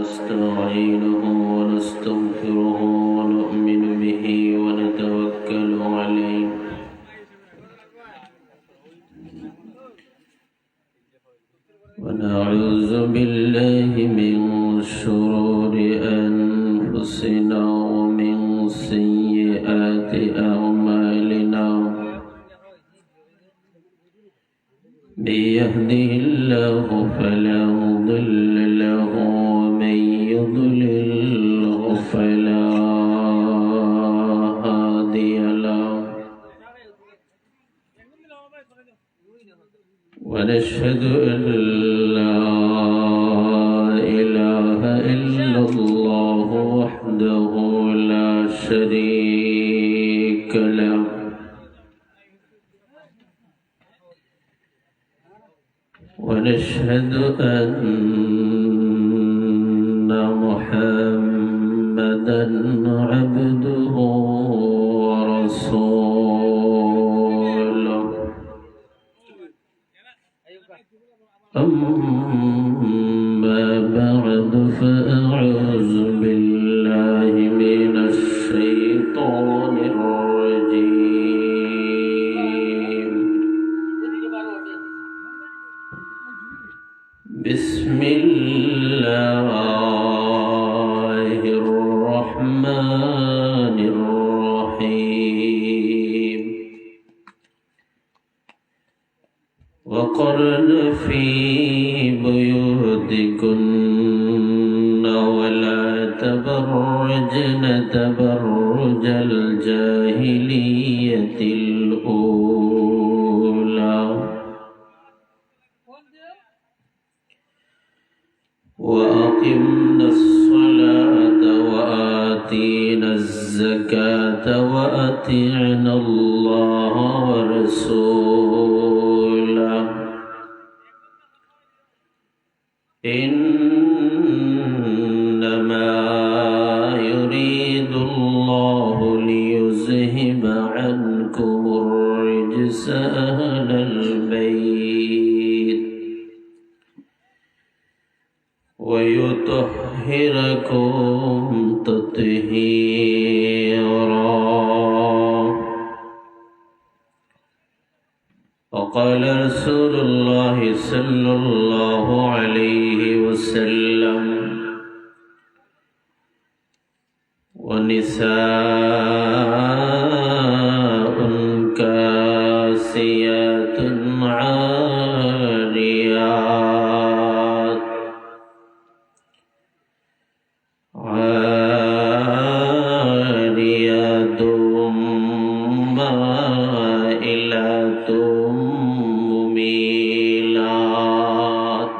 نستعينه ونستغفره ونؤمن به ونتوكل عليه ونعوذ بالله من شرور أنفسنا ومن سيئات أعمالنا من يهده الله فلا مضل له ومن يضلل فلا هادي له ونشهد أن لا إله إلا الله وحده لا شريك له ونشهد أن محمدًا عبده ورسوله أما بعد فأعوذ بالله من الشيطان الرجيم بسم الله الرحمن الرحيم وقرن في بيوتكن ولا تبرجن تبرج الجاهلية الأولى وأقمنا الصلاة وآتينا الزكاة وأطعنا الله ورسوله إنما يريد الله ليذهب عنكم الرجس أهل البيت ويطهركم تطهيرا وقال رسول الله صلى الله عليه وسلم ونساء كاسيات عاريات عاريات مائلات مميلات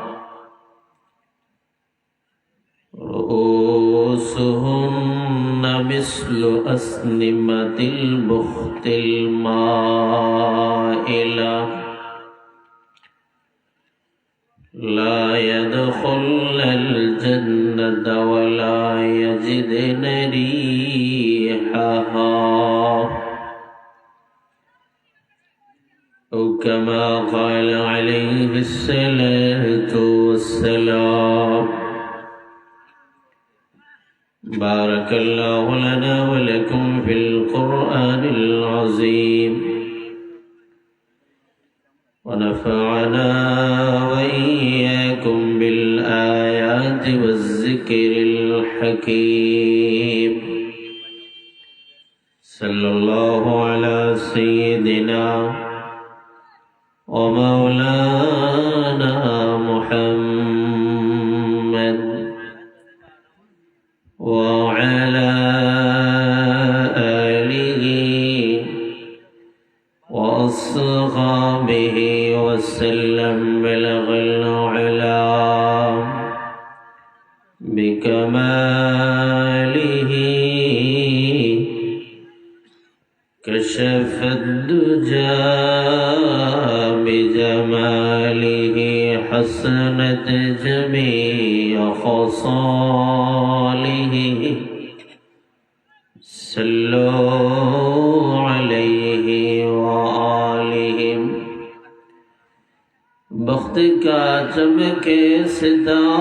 رؤوسهن مثل أسنمة البخت المائلة لا يدخلن الجنة ولا يجدن ريحها أو كما قال عليه الصلاة والسلام بارك الله لنا ولكم في القرآن العظيم ونفعنا وإياكم بالآيات والذكر الحكيم صلى الله على سيدنا ومولانا محمد وعلى آله وأصحابه وسلم بلغ العلا بكماله كشف الدجى بجماله حسنت جميع خصاله صلوا عليه وآله بخت کا چمکے ستارے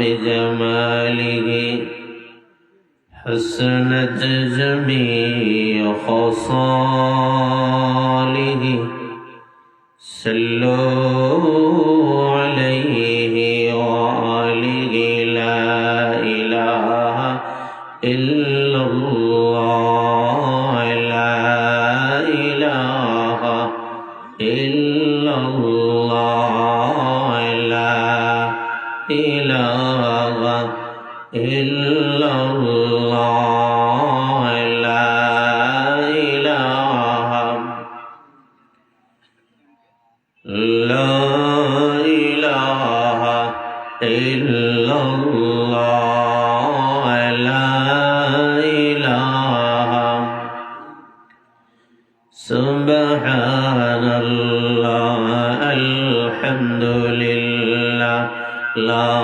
بجماله حسنت جميع خصاله صلوا عليه وآله لا إله إلا الله لا إله إلا الله لا إله إلا الله لا إله لا إله إلا الله لا إله سبحان الله الحمد لله لا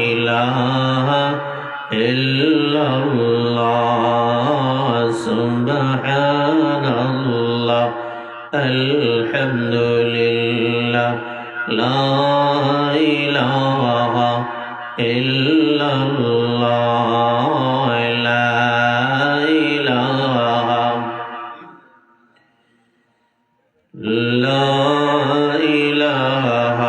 إله إلا الله سبحان الله الحمد لله لا إله إلا الله لا إله لا إله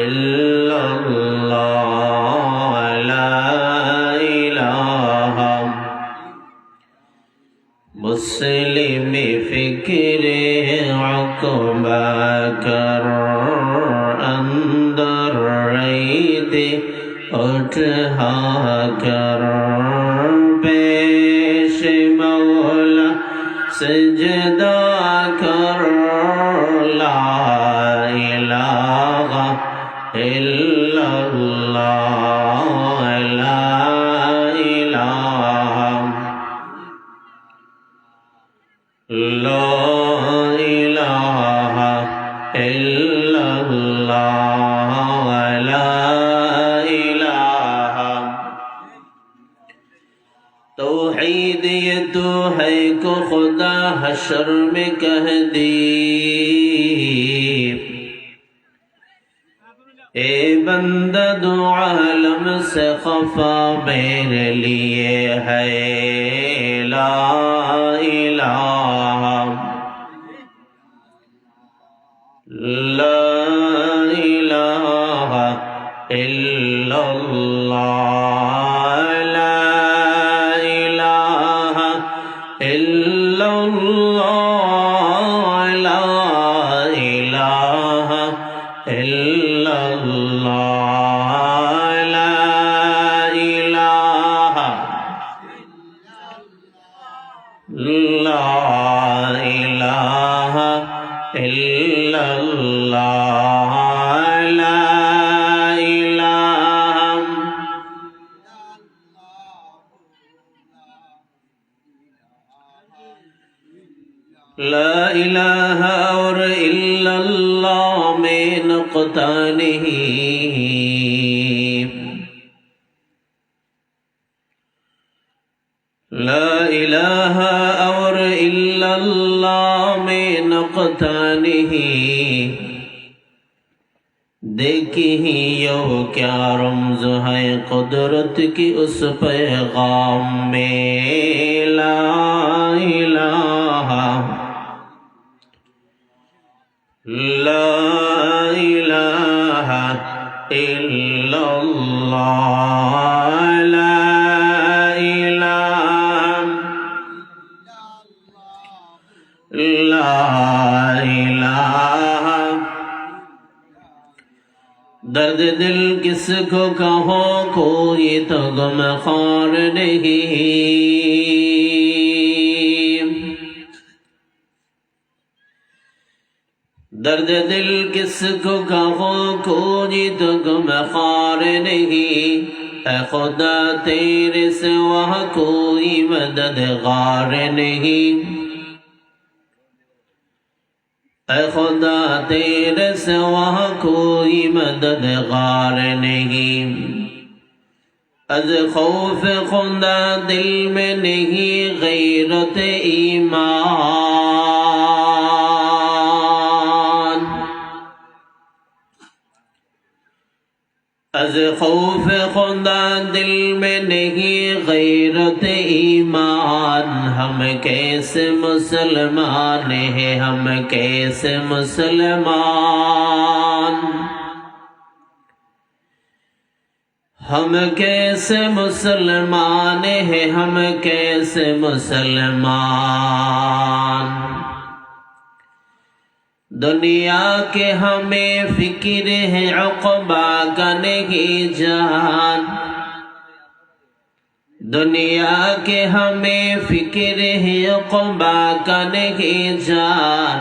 إلا الله لا إله مسلم فکر عقبہ کر اندر عید اٹھا کر پیش مولا سجدہ کر لا الہ الا اللہ لا الہ لا إله إلا الله لا إله توحید یہ تو ہے کو خدا حشر میں کہہ دی اے بندہ دو عالم سے خفا میرے لیے ہے لا إله لا إله إلا الله لا إله إلا الله لا إله إلا الله لا إله لا إله إلا الله لا إله لا إله اور إلا الله میں نقطہ نہیں لا الہ اور الا اللہ میں نقطہ نہیں دیکھی یو کیا رمز ہے قدرت کی اس پیغام میں لا الہ لا الہ الا اللہ لا لا الہ درد دل کس کو کہو کوئی تو غم خوار نہیں درد دل کس کو کہو کوئی تو غم خوار نہیں اے خدا تیرے سوا کوئی مددگار نہیں اے خدا تیرے سوا کوئی مددگار نہیں از خوف خدا دل میں نہیں غیرت ایمان از خوف خدا دل میں نہیں غیرت ایمان ہم کیسے مسلمان ہیں ہم کیسے مسلمان ہم کیسے مسلمان ہیں ہم کیسے مسلمان دنیا کے ہمیں فکر ہے عقبہ کا نہیں جان دنیا کے ہمیں فکر ہے عقبہ کا نہیں جان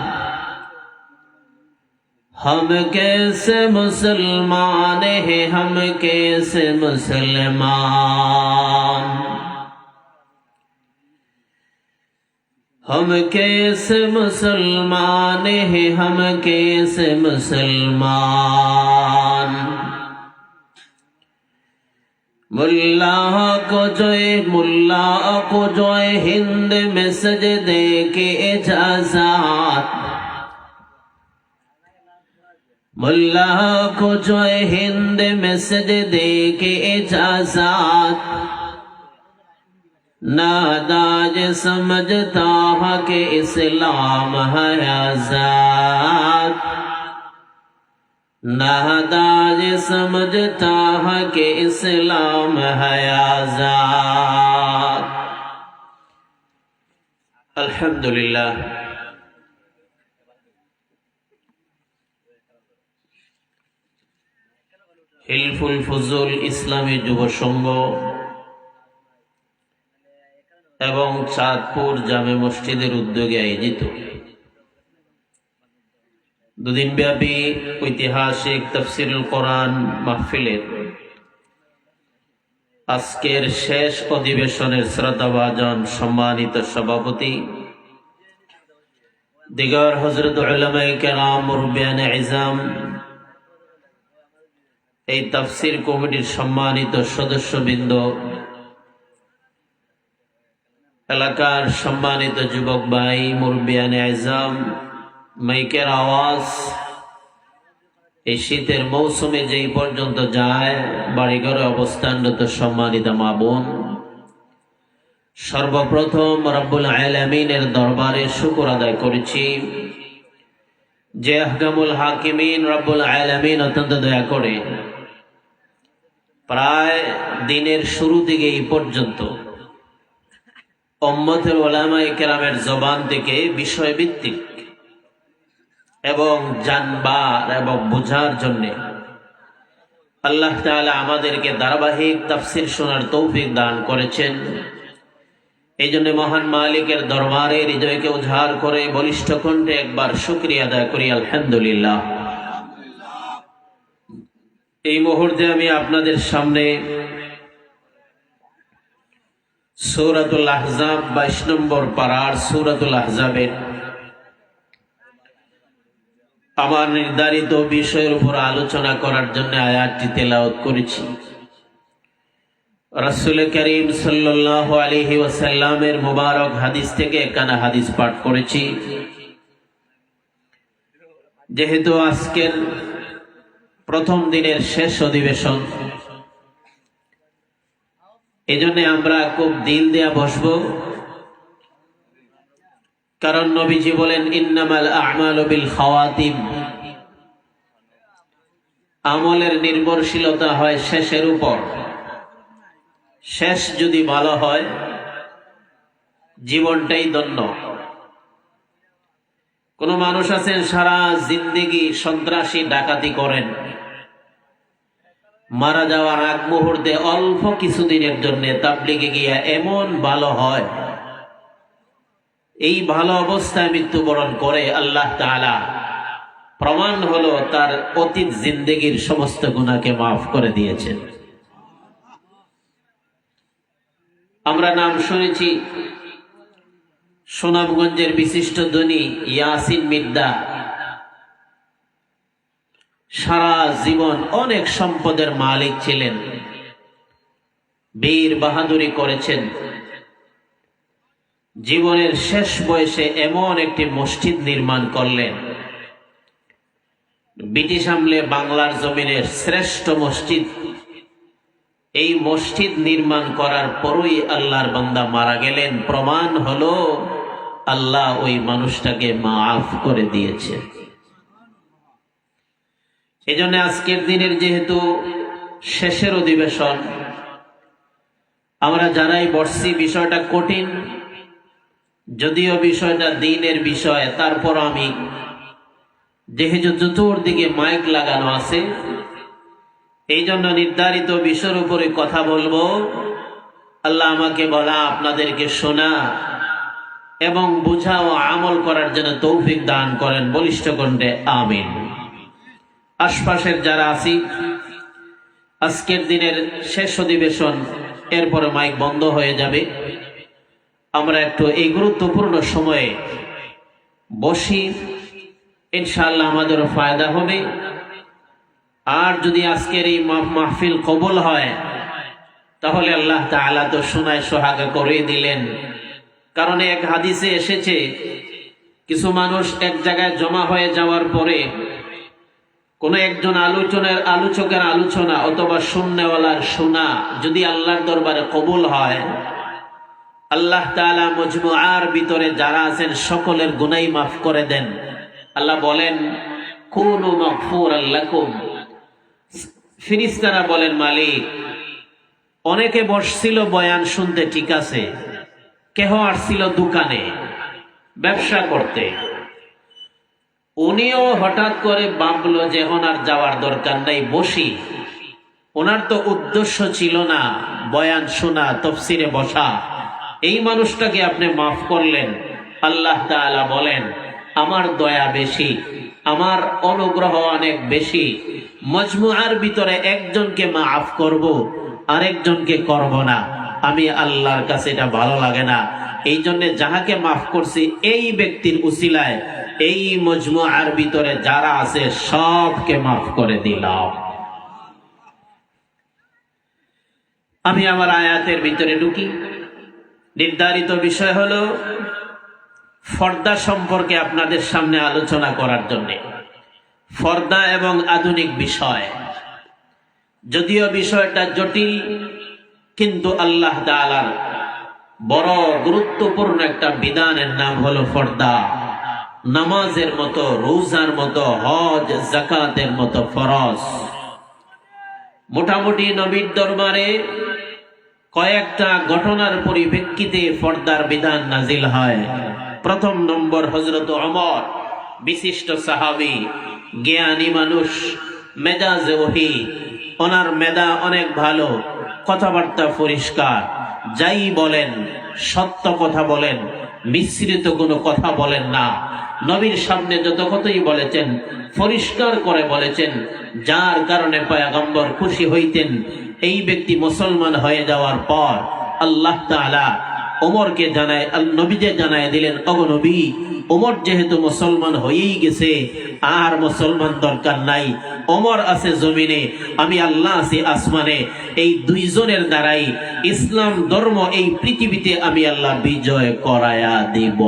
ہم کیسے مسلمان ہیں ہم کیسے مسلمان ہم کیسے مسلمان ہیں ہم کیسے مسلمان ملا کو جو ہند میں سجدے کے اجازت ملا کو جو ہند میں سجدے کے اجازت ناداج سمجھتا ہے کہ اسلام ہے آزاد ناداج سمجھتا ہے کہ اسلام ہے آزاد الحمدللہ হিলফুল ফুজুল ইসলামী যুব সংঘ এবং চাঁদপুর জামে মসজিদের উদ্যোগে আয়োজিত দুদিনব্যাপী ঐতিহাসিক তাফসীরুল কোরআন মাহফিলের আজকের শেষ অধিবেশনের শ্রদ্ধাভাজন সম্মানিত সভাপতি দিগার হযরত উলামায়ে কেরাম মুরব্বিয়ানে ইজাম এই তাফসীর কমিটির সম্মানিত সদস্যবৃন্দ এলাকার সম্মানিত যুবক ভাই মুরব্বিয়ানে আযম মাইকের আওয়াজ এই শীতের মৌসুমে যেই পর্যন্ত যায় বাড়িঘরে অবস্থানরত সম্মানিত মা বোন সর্বপ্রথম রব্বুল আলামিনের দরবারে শুকর আদায় করেছি যে আহকামুল হাকিমিন রব্বুল আলামিন অত্যন্ত দয়া করে প্রায় দিনের শুরু থেকে এই পর্যন্ত উম্মতের উলামায়ে কেরামের জবান থেকে বিষয়ভিত্তিক এবং জানবার এবং বোঝার জন্য আল্লাহ তাআলা আমাদেরকে ধারাবাহিক তাফসীর শোনার তৌফিক দান করেছেন। এই জন্য মহান মালিকের দরবারে হৃদয়কে উজাড় করে বলিষ্ঠ কণ্ঠে একবার শুকরিয়া আদায় করি আলহামদুলিল্লাহ। এই মুহূর্তে আমি আপনাদের সামনে সূরাতুল আহজাব 22 নম্বর পারার সূরাতুল আহজাবের আমার নির্ধারিত বিষয়ের উপর আলোচনা করার জন্য আয়াতটি তেলাওয়াত করেছি। রাসূল করিম সাল্লাল্লাহু আলাইহি ওয়াসাল্লামের মুবারক হাদিস থেকে একখানা হাদিস পাঠ করেছি। যেহেতু আজকের প্রথম দিনের শেষ অধিবেশন এজন্য আমরা খুব দিল দেয়া বসবো, কারণ নবীজি বলেন ইন্নামাল আ'মালু বিল খাওয়াতিম, আমলের নির্ভরশীলতা হয় শেষের উপর। শেষ যদি ভালো হয় জীবনটাই ধন্য। কোন মানুষ আছেন সারা জিন্দেগি সন্ত্রাসী ডাকাতি করেন, মারা যাওয়ার আগ মুহূর্তে অল্প কিছুদিনের জন্য তাবলীগে গিয়া এমন ভালো হয়, এই ভালো অবস্থায় মৃত্যুবরণ করে আল্লাহ তাআলা প্রমাণ হলো তার অতীত জিন্দেগির সমস্ত গুনাহকে মাফ করে দিয়েছেন। আমরা নাম শুনেছি সুনামগঞ্জের বিশিষ্ট ধনী ইয়াসিন মির্জা সারা জীবন অনেক সম্পদের মালিক ছিলেন, বীর বাহাদুরি করেছেন। জীবনের শেষ বয়সে এমন একটি মসজিদ নির্মাণ করলেন, ব্রিটিশ আমলে বাংলার জমিনের শ্রেষ্ঠ মসজিদ এই মসজিদ নির্মাণ করার পরই আল্লাহর বান্দা মারা গেলেন, প্রমাণ হলো আল্লাহ ওই মানুষটাকে মাফ করে দিয়েছে। এজন্য আজকের দিনের যেহেতু শেষের অধিবেশন, আমরা যারাই বসছি, বিষয়টা কঠিন, যদিও বিষয়টা দিনের বিষয়, তারপর আমি যেহেতু চতুর্দিকে মাইক লাগানো আছে, এই জন্য নির্ধারিত বিষয়ের উপরে কথা বলবো। আল্লাহ আমাকে বলা, আপনাদেরকে শোনা এবং বোঝা ও আমল করার জন্য তৌফিক দান করেন, বলিষ্ঠ কণ্ঠে আমিন। আশপাশের যারা আছি, আজকের দিনের শেষ অধিবেশন, এরপরে মাইক বন্ধ হয়ে যাবে। আমরা একটু এই গুরুত্বপূর্ণ সময়ে বসি, ইনশাআল্লাহ আমাদেরও ফায়দা হবে। আর যদি আজকের এই মাহফিল কবুল হয়, তাহলে আল্লাহ তাআলা তো শোনায় সোহাগা করে দিলেন। কারণ এক হাদিসে এসেছে, কিছু মানুষ এক জায়গায় জমা হয়ে যাওয়ার পরে কোন একজন আলোচকের আলোচনা অথবা শুননেওয়ালার শোনা যদি আল্লাহর দরবারে কবুল হয়, আল্লাহ তাআলা মজমুআর ভিতরে যারা আছেন সকলের গুনাহ মাফ করে দেন। আল্লাহ বলেন, কুনু মাগফুরাল লাকুম। ফেরেশতারা বলেন, মালিক, অনেকে বসছিল বয়ান শুনতে, ঠিক আছে, কেহ আসছিল দোকানে ব্যবসা করতে, উনিও হঠাৎ করে ভাবলো যে এখন আর যাওয়ার দরকার নাই, বসি। ওনার তো উদ্দেশ্য ছিল না বয়ান শোনা, তাফসিরে বসা। এই মানুষটাকে আপনি মাফ করলেন। আল্লাহ তাআলা বলেন, আমার দয়া বেশি, আমার অনুগ্রহ অনেক বেশি। মজমুআর ভিতরে একজনকে মাফ করব, আরেকজনকে করব না। আমি আল্লাহর কাছে এটা ভালো লাগে না। এই জন্য যাহাকে মাফ করছি, এই ব্যক্তির উসিলায় এই মজমুআর ভিতরে যারা আছে সবকে মাফ করে দিলাম। আমি আমার আয়াতের ভিতরে ঢুকি। নির্ধারিত বিষয় হলো পর্দা সম্পর্কে আপনাদের সামনে আলোচনা করার জন্য। পর্দা এবং আধুনিক বিষয়, যদিও বিষয়টা জটিল, কিন্তু আল্লাহ তাআলার বড় গুরুত্বপূর্ণ একটা বিধানের নাম হলো পর্দা। নামাজের মতো, রোজার মতো, হজ যাকাতের মতো ফরজ। মোটামুটি নবীর দরবারে কয়েকটা ঘটনার পরিপ্রেক্ষিতে পর্দার বিধান নাজিল হয়। প্রথম নম্বর, হযরত ওমর, বিশিষ্ট সাহাবী, জ্ঞানী মানুষ, মেজাজে ওহী, ওনার মেধা অনেক ভালো, কথাবার্তা পরিষ্কার, যাই বলেন সত্য কথা বলেন, মিশ্রিত কোনো কথা বলেন না। নবীর সামনে যত কথাই বলেছেন পরিষ্কার করে বলেছেন, যার কারণে পয়গম্বর খুশি হইতেন। এই ব্যক্তি মুসলমান হয়ে যাওয়ার পর আল্লাহ তাআলা ওমরকে জানায়, নবীকে জানায় দিলেন, ওগো নবী, ওমর যেহেতু মুসলমান হয়েই গেছে, আর মুসলমান দরকার নাই। ওমর আছে জমিনে, আমি আল্লাহ আছি আসমানে। এই দুইজনের দ্বারাই ইসলাম ধর্ম এই পৃথিবীতে আমি আল্লাহ বিজয় করায়া দিব।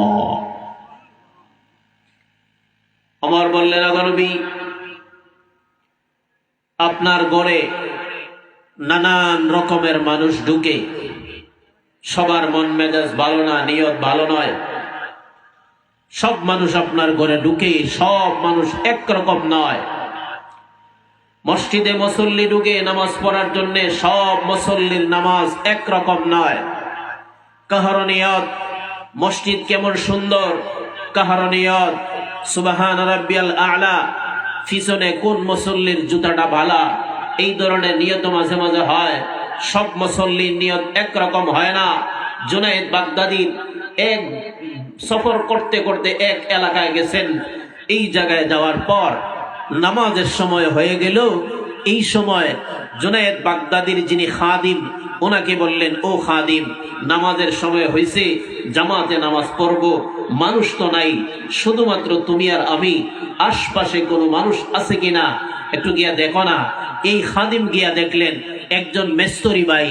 ওমর বললেন, ওগো নবী, আপনার ঘরে নানান রকমের মানুষ ঢুকে, সবার মন মেজাজ ভালো না, নিয়ত ভালো নয়। সব মানুষ আপনার ঘরে ঢুকে, সব মানুষ একরকম নয়। মসজিদে মুসল্লি ঢুকে নামাজ পড়ার জন্য, সব মুসল্লির নামাজ একরকম নয়। কাহারো নিয়ত মসজিদ কেমন সুন্দর, কাহারো নিয়ত সুবহান রাব্বিয়াল আ'লা, পিছনে কোন মুসল্লির জুতাটা ভালা, এই ধরনের নিয়ত মাঝে মাঝে হয়। সব মুসল্লির নিয়ত একরকম হয় না। জুনায়েদ বাগদাদি এক সফর করতে করতে এক এলাকায় গেছেন। এই জায়গায় যাওয়ার পর নামাজের সময় হয়ে গেল। এই সময় জুনায়েদ বাগদাদির যিনি খাদিম, ওনাকে বললেন, ও খাদিম, নামাজের সময় হয়েছে, জামাতে নামাজ পড়ব, মানুষ তো নাই, শুধুমাত্র তুমি আর আমি, আশপাশে কোনো মানুষ আছে কিনা একটু গিয়া দেখো না। এই খাদিম গিয়া দেখলেন একজন মেস্তরি ভাই,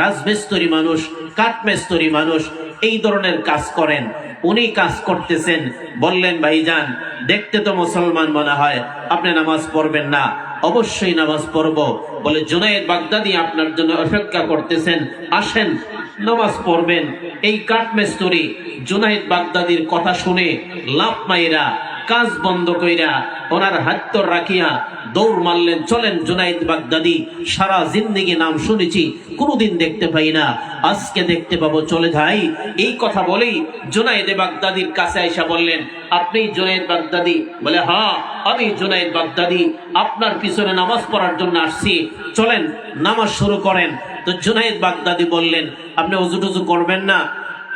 রাজমেস্তরি মানুষ, কাঠমেস্তরি মানুষ, এই ধরনের কাজ করেন। উনি কাজ করতেছেন, বললেন ভাইজান দেখতে তো মুসলমান মনে হয়, আপনি নামাজ পড়বেন না? অবশ্যই নামাজ পড়বো। বলে জুনায়েদ বাগদাদি আপনার জন্য অপেক্ষা করতেছেন, আসেন নামাজ পড়বেন। এই কাঠমিস্ত্রি জুনায়েদ বাগদাদির কথা শুনে লাফ মাইরা কাজ বন্ধ কইরা ওনার হাত রাখিয়া দৌড় মারলেন, চলেন জুনায়েদ বাগদাদি, সারা জিন্দেগি নাম শুনেছি, কোনোদিন দেখতে পাই না, আজকে দেখতে পাবো, চলে যাই। এই কথা বলেই জুনায়েদ বাগদাদির কাছে আইসা বললেন, আপনি জুনায়েদ বাগদাদি? বলে হ্যাঁ আমি জুনায়েদ বাগদাদি, আপনার পিছনে নামাজ পড়ার জন্য আসছি, চলেন নামাজ শুরু করেন। তো জুনায়েদ বাগদাদি বললেন, আপনি ওযু টুজু করবেন না?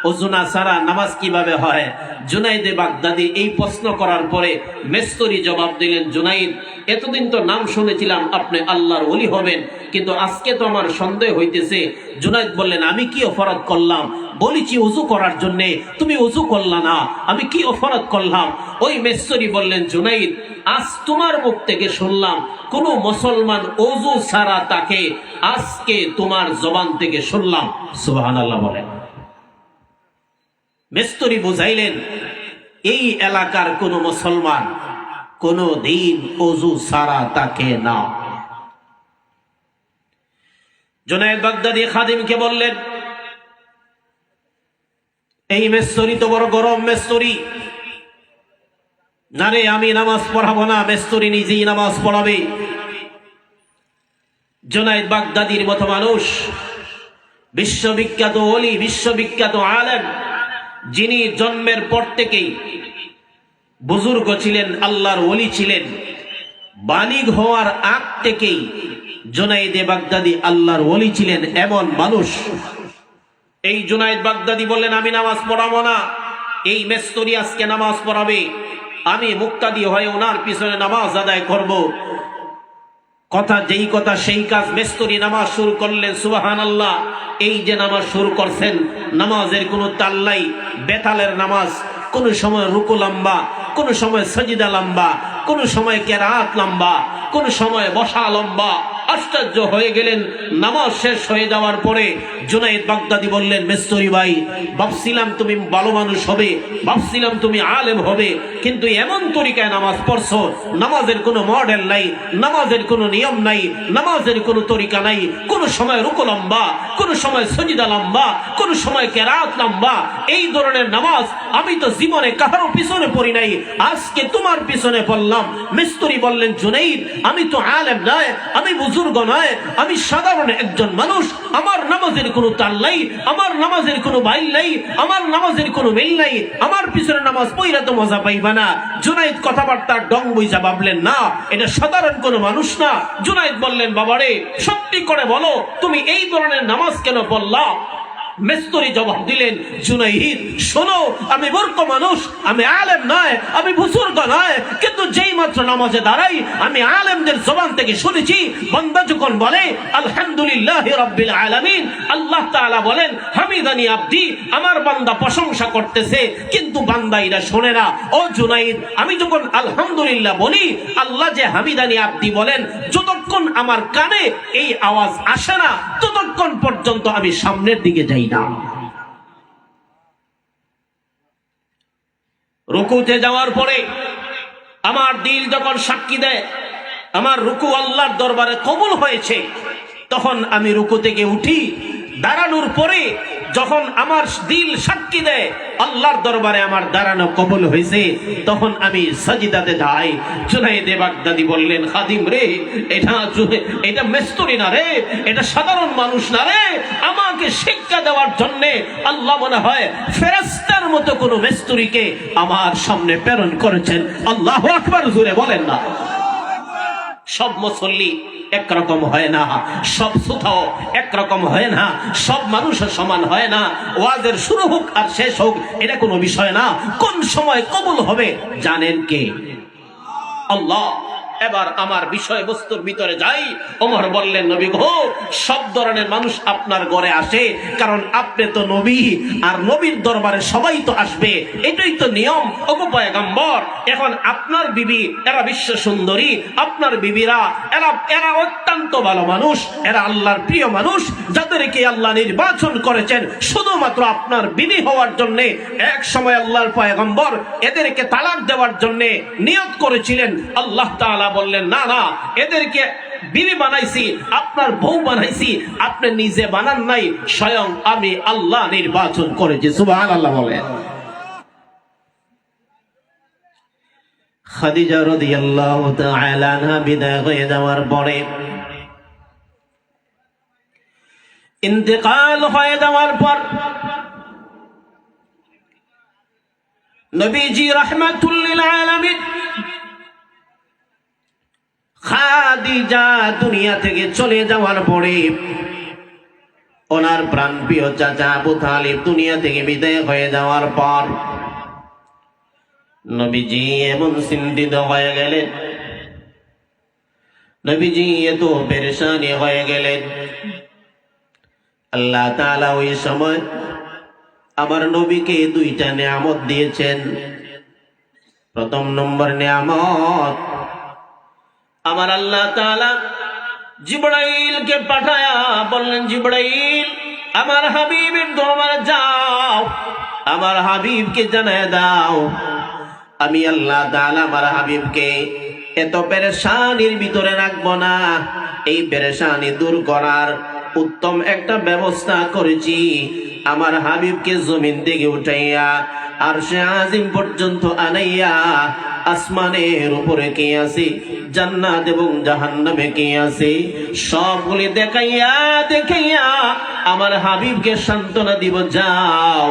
ওযু না ছাড়া নামাজ কিভাবে হয়? জুনায়েদ বাগদাদি এই প্রশ্ন করার পরে মিস্ত্রি জবাব দিলেন, জুনায়েদ এতদিন তো নাম শুনেছিলাম আপনি আল্লাহর ওলি হবেন, কিন্তু আজকে তো আমার সন্দেহ হইতেছে। জুনায়েদ বললেন, আমি কি অপরাধ করলাম? বলেছি ওযু করার জন্য, তুমি ওযু করলা না, আমি কি অপরাধ করলাম? ওই মিস্ত্রি বললেন, জুনায়েদ আজ তোমার মুখ থেকে শুনলাম কোন মুসলমান ওযু ছাড়া তাকে, আজকে তোমার জবান থেকে শুনলাম। সুবহানাল্লাহ বলেন। মিস্ত্রি বুঝাইলেন, এই এলাকার কোন মুসলমান কোন দিন ওযু ছাড়া তাকে না। জুনায়েদ বাগদাদি খাদিমকে বললেন, এই মিস্ত্রি তো বড় গরম মিস্ত্রি, না রে আমি নামাজ পড়াবো না, মিস্ত্রি নিজেই নামাজ পড়াবে। জুনায়েদ বাগদাদির মতো মানুষ, বিশ্ববিখ্যাত ওলি, বিশ্ববিখ্যাত আলেম, যিনি জন্মের পর থেকেই বুজুর্গ ছিলেন, আল্লাহর ওলি ছিলেন, বালিগ হওয়ার আগ থেকেই জুনায়েদ বাগদাদি আল্লাহর ওলি ছিলেন, এমন মানুষ। এই জুনায়েদ বাগদাদি বললেন, আমি নামাজ পড়াবো না, এই মিস্ত্রি আজকে নামাজ পড়াবে, আমি মুক্তাদি হয়ে ওনার পিছনে নামাজ আদায় করব। কথা যেই কথা সেই কাজ, মিস্ত্রি নামাজ শুরু করলেন। সুবহানাল্লাহ, এই যে নামাজ শুরু করছেন, নামাজের কোনো তাল নাই, বেতালের নামাজ, কোন সময় রুকু লম্বা, কোন সময় সাজদা লম্বা, কোন সময় কেরাত লম্বা, কোন সময় বসা লম্বা। আশ্চর্য হয়ে গেলেন। নামাজ শেষ হয়ে যাওয়ার পরে জুনায়েদ বাগদাদি বললেন, মিস্ত্রি ভাই, ভাবছিলাম তুমি ভালো মানুষ হবে, ভাবছিলাম তুমি আলেম হবে, কিন্তু এমন তরিকায় নামাজ পড়ছো, নামাজের কোনো মডেল নাই, নামাজের কোনো নিয়ম নাই, নামাজের কোনো তরিকা নাই, কোন সময় রুকু লম্বা, কোন সময় সাজদা লম্বা, কোন সময় কেরাত লম্বা। এই ধরনের নামাজ আমি তো জীবনে কারো পিছনে পড়ি নাই, আজকে তোমার পিছনে পড়লাম। মিস্ত্রি বললেন, জুনায়েদ আমি তো আলেম নয়, আমি বুজুর্গ নয়, আমি সাধারণ একজন মানুষ, আমার নামাজের কোনো তাল নাই, আমার নামাজের কোনো বাইল নাই, আমার নামাজের কোনো মিল নাই, আমার পিছনে নামাজ পড়া তো মজা পাইবা না। জুনায়েদ কথাবার্তার ডং বুঝা ভাবলেন, না এটা সাধারণ কোনো মানুষ না। জুনায়েদ বললেন, বাবারে সত্যি করে বলো তুমি এই ধরনের নামাজ কেন পড়লা? মিস্ত্রি জবাব দিলেন, জুনায়েদ শোনো, আমি মূর্খ মানুষ, আমি আলেম নয়, আমি বুজুর্গ নয়, কিন্তু যেই মাত্র নামাজে দাঁড়াই আমি আলেমদের জবান থেকে শুনেছি, বান্দা যখন বলে আলহামদুলিল্লাহি রাব্বিল আলামিন, আল্লাহ তাআলা বলেন হামিদানি আব্দি, আমার বান্দা প্রশংসা করতেছে, কিন্তু বান্দা এটা শোনে না। ও জুনায়েদ, আমি যখন আলহামদুলিল্লাহ বলি, আল্লাহ যে হামিদানি আব্দি বলেন, যতক্ষণ আমার কানে এই আওয়াজ আসে না ততক্ষণ পর্যন্ত আমি সামনের দিকে যাই না। রুকুতে যাওয়ার পরে আমার দিল যখন সাক্ষী দেয় আমার রুকু আল্লাহর দরবারে কবুল হয়েছে, তখন আমি রুকু থেকে উঠি। দাঁড়ানোর পরে যখন আমার দিল সাক্ষী দেয় আল্লাহর দরবারে আমার দাঁড়ানো কবুল হয়েছে, তখন আমি সাজদাতে যাই। জুনায়েদ বাগদাদি বললেন, খাদিম রে, এটা মিস্ত্রি না রে, এটা সাধারণ মানুষ না রে, আমাকে শিক্ষা দেওয়ার জন্য আল্লাহ মনে হয় ফেরেশতার মতো কোন মিস্ত্রিকে আমার সামনে প্রেরণ করেছেন। আল্লাহু আকবার, জোরে বলেন না। সব মুসল্লি একরকম হয় না, সব শ্রোতাও একরকম হয় না, সব মানুষ সমান হয় না। ওয়াজের শুরু হোক আর শেষ হোক এটা কোনো বিষয় না, কোন সময় কবুল হবে জানেন কে? আল্লাহ। এবার আমার বিষয়বস্তুর ভিতরে যাই। ওমর বললেন, নবী গো, সব ধরনের মানুষ আপনার ঘরে আসে, কারণ আপনি তো নবী, আর নবীর দরবারে সবাই তো আসবে, এটাই তো নিয়ম। ওগো পয়গম্বর, এখন আপনার বিবি এরা বিশ্ব সুন্দরী, আপনার বিবিরা এরা অত্যন্ত ভালো মানুষ, এরা আল্লাহর প্রিয় মানুষ, যাদেরকে আল্লাহ নির্বাচন করেছেন শুধুমাত্র আপনার বিবি হওয়ার জন্য। এক সময় আল্লাহর পয়গম্বর এদেরকে তালাক দেওয়ার জন্য নিয়ত করেছিলেন। আল্লাহ তাআলা বললেন, না না, এদেরকে বিবি বানাইছি, আপনার বউ বানাইছি, আপনি নিজে বানান নাই, স্বয়ং আমি আল্লাহ নির্বাচন করেছি। সুবহানাল্লাহ বলেন। খাদিজা রাদিয়াল্লাহু তাআলা আনহা বিদায় হয়ে যাওয়ার পরে, ইন্তেকাল হয়ে যাওয়ার পর, নবীজি রাহমাতুল লিল আলামিন খাদিজা দুনিয়া থেকে চলে যাওয়ার পরে, ওনার প্রাণপ্রিয় চাচা আবু তালিব দুনিয়া থেকে বিদায় হয়ে যাওয়ার পর, নবীজি এমন চিন্তিত হয়ে গেলেন, নবীজি এত পেরেশানি হয়ে গেলেন। আল্লাহ তাআলা ওই সময় আমার নবীকে দুইটা নিয়ামত দিয়েছেন। প্রথম নম্বর নিয়ামত, আমার আল্লাহ তাআলা জিবরাইলকে পাঠায়া বললেন, জিবরাইল, আমার হাবিবের দরবারে যাও, আমার হাবিবকে জানায় দাও, আমি আল্লাহ তাআলা আমার হাবিবকে এত পেরেশানির ভিতরে রাখবো না, এই পেরেশানি দূর করার উত্তম একটা ব্যবস্থা করেছি। আমার হাবিবকে জমিন থেকে উঠাইয়া আরশে আজিম পর্যন্ত আনাইয়া আসমানের উপরে কে আছে, জান্নাত এবং জাহান্নামে কে আছে, সবগুলি দেখাইয়া দেখাইয়া আমার হাবিবকে সান্ত্বনা দিব। যাও।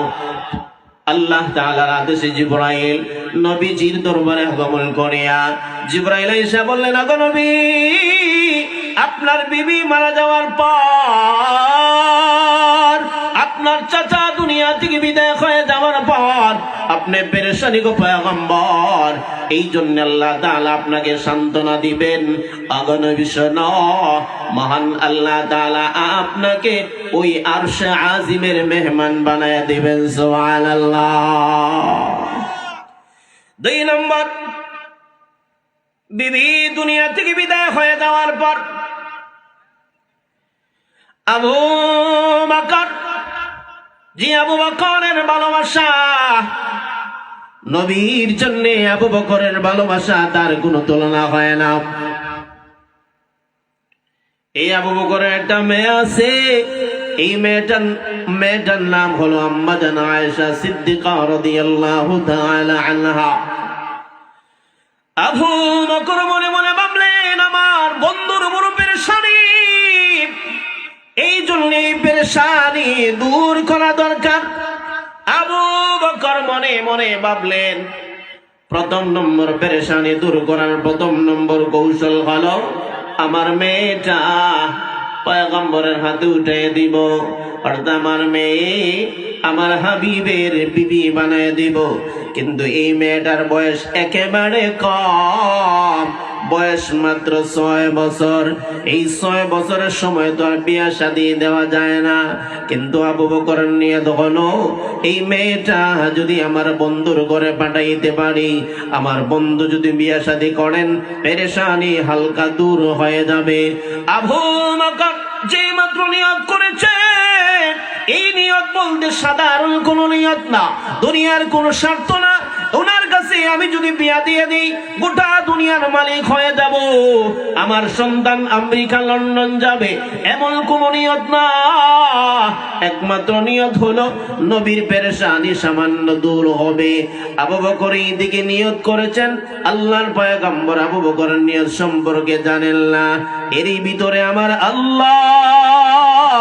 আল্লাহ তাআলার আদেশে জিবরাইল নবীজির দরবারে আগমন করিয়া জিবরাইল এসে বললেন, আগো নবী, আপনার বিবি মারা যাওয়ার পর, আপনার চাচা দুনিয়া থেকে বিদায় হয়ে যাওয়ার পর আপনি পেরেশানি গো পয়গম্বর, এই জন্য আল্লাহ তাআলা আপনাকে সান্ত্বনা দিবেন। আগো নবী শোনো, মহান আল্লাহ তাআলা আপনাকে ওই আরশে আজিমের মেহমান বানায়া দিবেন। সুবহানাল্লাহ। দুই নম্বর, বিবি দুনিয়া থেকে বিদায় হয়ে যাওয়ার পর আবু বকর, জি আবু বকরের ভালোবাসা, নবীর জন্য আবু বকরের ভালোবাসা তার কোনো তুলনা হয় না। এই আবু বকরের একটা মেয়ে আছে, এই মেয়েটার নাম হলো আম্মা জান আয়েশা সিদ্দিকা রাদিয়াল্লাহু তাআলা আনহা। আবু বকর মনে মনে ভাবলেন, আমার বন্ধুর বড় পেরেশানি, এই জন্য পেরেশানি দূর করা দরকার। আবু বকর মনে মনে ভাবলেন, প্রথম নম্বর পেরেশানি দূর করার প্রথম নম্বর কৌশল হলো আমার মেয়েটা পয়গম্বরের হাতে উঠে দিব, অর্থাৎ আমার মেয়ে আমার হাবিবের বিবি বানায় দিব। কিন্তু এই মেয়েটার বয়স একেবারে কম, বয়স মাত্র 6 বছর। এই 6 বছরের সময় তো আর বিয়া শাদী দেওয়া যায় না। কিন্তু আবু বকর নিয়ে হলো, এই মেয়েটা যদি আমার বন্ধুর ঘরে পাঠাইতে পারি, আমার বন্ধু যদি বিয়া শাদী করেন, পেরেশানি হালকা দূর হয়ে যাবে। আবু বকর যে মাত্র নিয়ত করেছে, এই নিয়ত বলতে সাধারণ কোন নিয়ত না, দুনিয়ার কোন স্বার্থ না। ওনার কাছে আমি যদি বিয়া দিয়ে দিই, গোটা দুনিয়ার মালিক হয়ে যাব, আমার সন্তান আমেরিকা লন্ডন যাবে, এমন কোন নিয়ত না। একমাত্র নিয়ত হলো নবীর পেরেশানি সামান্য দূর হবে। আবু বকর এই দিকে নিয়ত করেছেন, আল্লাহর পয়গম্বর আবু বকরের নিয়ত সম্পর্কে জানেন না। এরই ভিতরে আমার আল্লাহ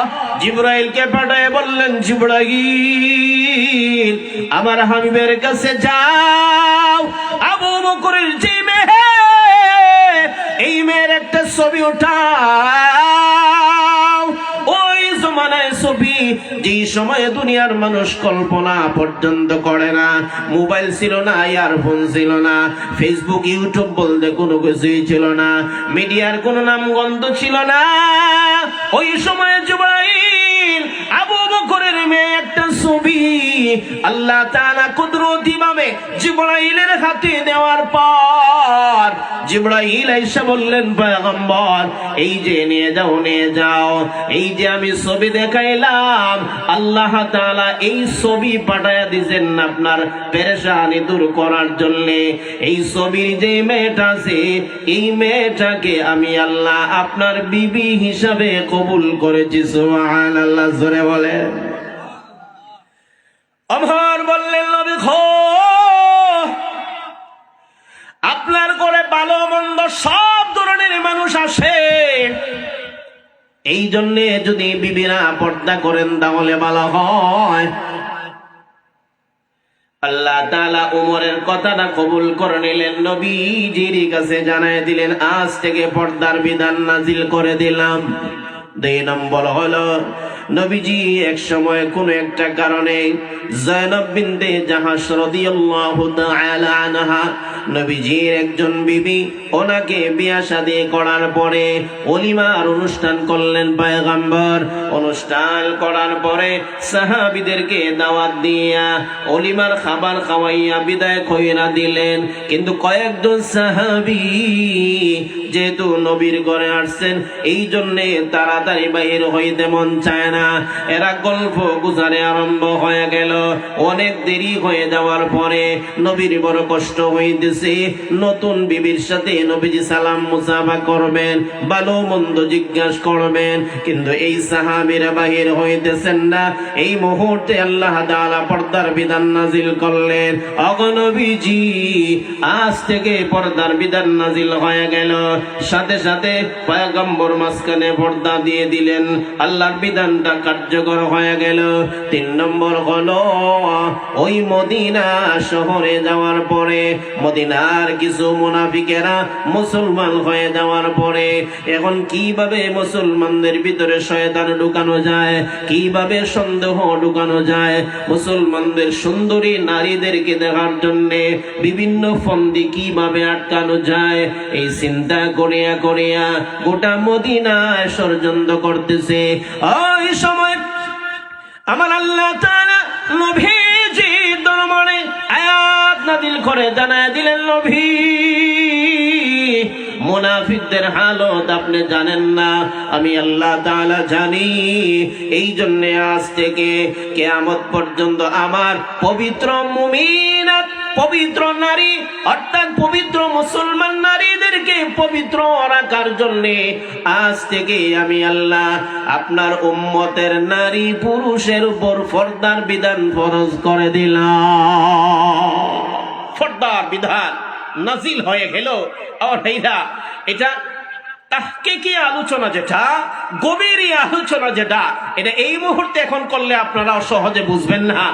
জিবরাইলকে পাঠায় বললেন, জিবরাইল, আমার হাবিবের কাছে যাও, আবু বকরের যে মেয়ে, এই মেয়ের একটা ছবি ওঠাও, ওই জামানায় ছবি, যেই সময়ে দুনিয়ার মানুষ কল্পনা পর্যন্ত করে না। মোবাইল ছিল না, ইয়ারফোন ছিল না, ফেসবুক ইউটিউব বলতে কোনো কিছুই ছিল না, মিডিয়ার কোনো নামগন্ধ ছিল না। ওই সময়ে জিবরাইল আবু বকরের মেয়ে একটা ছবি আল্লাহ তাআলা কুদরতি ভাবে জিবরাইলের হাতে দেওয়ার পর জিবরাইল আয়েশা বললেন, পয়গম্বর এই যে নিয়ে যাও, নিয়ে যাও, এই যে আমি ছবি দেখাইলাম, আল্লাহ তাআলা এই ছবি পাঠায়া দিয়েছেন আপনার পেরেশানি দূর করার জন্য। এই ছবির যে মেয়েটা আছে, এই মেয়েটাকে আমি আল্লাহ আপনার বিবি হিসাবে কবুল করেছি। সুবহানাল্লাহ, জোরে বলেন। ওমর বললেন, নবী গো, আপনার ঘরে ভালো মন্দ সব ধরনের মানুষ আসে, এই জন্যে যদি বিবিরা পর্দা করেন তাহলে ভালো হয়। আল্লাহ তাআলা ওমরের কথাটা কবুল করে নিলেন, নবীজির কাছে জানায় দিলেন, আজ থেকে পর্দার বিধান নাজিল করে দিলাম। 2 নম্বর হলো, নবীজি এক সময় কোন একটা কারণে যায়েনব বিনতে জাহাশ রাদিয়াল্লাহু তাআলা আনহা, নবীজির একজন বিবি, ওনাকে বিয়া শাদী করার পরে ওলিমার অনুষ্ঠান করলেন পয়গম্বর। অনুষ্ঠান করার পরে সাহাবীদেরকে দাওয়াত দিয়া ওলিমার খাবার খাওয়াইয়া বিদায় কইরা দিলেন। কিন্তু কয়েকজন সাহাবী যেহেতু নবীর ঘরে আসছেন, এই জন্যে তাড়াতাড়ি বাইর হইতে মন চায় না। এরা গল্প গুজারে আরম্ভ হয়ে গেল। অনেক দেরি হয়ে যাওয়ার পরে নবীর বড় কষ্ট হইতেছে। নতুন বিবির সাথে নবীজি সালাম মুসাফা করবেন, ভালো মন্দ জিজ্ঞাসা করবেন, কিন্তু এই সাহাবীরা বাহির হইতেছেন না। এই মুহূর্তে আল্লাহ তাআলা পর্দার বিধান নাজিল করলেন। ওগো নবীজি, আজ থেকে পর্দার বিধান নাজিল হয়ে গেল। সাথে সাথে পয়গম্বর মাঝখানে পর্দা দিয়ে দিলেন, আল্লাহর বিধানটা কার্যকর হয়ে গেল। 3 নম্বর হলো, ওই মদিনা শহরে যাওয়ার পরে মদিনার কিছু মুনাফিকেরা মুসলমান হয়ে যাওয়ার পরে এখন কিভাবে মুসলমানদের ভিতরে শয়তান ঢুকানো যায়, কিভাবে সন্দেহ ঢুকানো যায়, মুসলমানদের সুন্দরী নারীদেরকে দেখার জন্য বিভিন্ন ফন্দি কিভাবে আটকানো যায়, এই চিন্তা করিয়া করিয়া গোটা মদিনায় ষড়যন্ত্র করতেছে। ওই সময় আমার আল্লাহ তাআলা নবীজির দরবারে আয়াত নাযিল করে জানায় দিলেন, নবী, মুনাফিকদের হালত আপনি জানেন না, আমি আল্লাহ তাআলা জানি। এই জন্য আজ থেকে কিয়ামত পর্যন্ত আমার পবিত্র মুমিনাত, পবিত্র নারী অর্থাৎ পবিত্র মুসলমান নারীদেরকে পবিত্র রাখার জন্য আজ থেকে আমি আল্লাহ আপনার উম্মতের নারী পুরুষের উপর পর্দার বিধান ফরজ করে দিলাম। পর্দার বিধান নাজিল হয়ে গেল। আর এটা তাহকিকি আলোচনা, যেটা গভীর আলোচনা, যেটা এটা এই মুহূর্তে এখন করলে আপনারা সহজে বুঝবেন না,